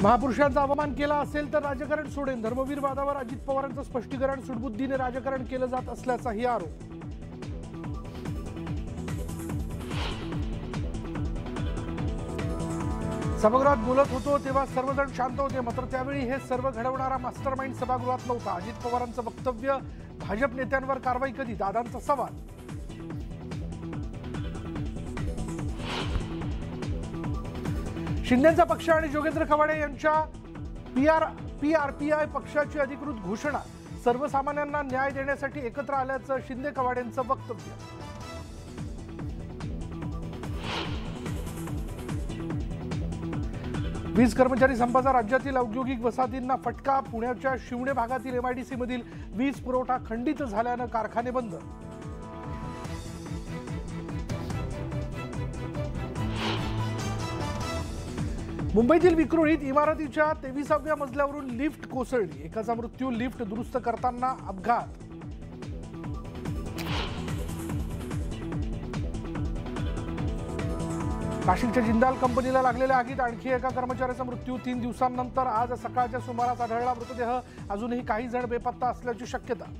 महापुरुषांचा अपमान केला असेल तर राजकारण सोडेन, धर्मवीर वादावर अजित पवारांचं स्पष्टीकरण. सुडबुद्धीने राजकारण केलं जात असल्याचाही आरोप. सभागृहात बोलत होतो तेव्हा सर्वजण शांत होते, मात्र त्यावेळी हे सर्व घडवणारा मास्टरमाइंड सभागृहात नव्हता. अजित पवारांचं वक्तव्य, भाजप नेत्यांवर कारवाई कधी, दादांचा सवाल. शिंदेचा पक्ष आणि जोगेंद्र कवाडे यांच्या पीआरपीआय पक्षाची अधिकृत घोषणा. सर्वसामान्यांना न्याय देण्यासाठी एकत्र आल्याचं शिंदे कवाडेंचं वक्तव्य. वीज कर्मचारी संपाचा राज्यातील औद्योगिक वसाहतींना फटका. पुण्याच्या शिवणे भागातील एमआयडीसी मधील वीज पुरवठा खंडित झाल्यानं कारखाने बंद. मुंबईतील विक्रोळीत इमारतीच्या 23व्या मजल्यावरून लिफ्ट कोसळली. एकाचा मृत्यू. लिफ्ट दुरुस्त करताना अपघात. नाशिकच्या जिंदाल कंपनीला लागलेल्या आगीत आणखी एका कर्मचाऱ्याचा मृत्यू. 3 दिवसांनंतर आज सकाळच्या सुमारास आढळला मृतदेह. अजूनही काही जण बेपत्ता असल्याची शक्यता.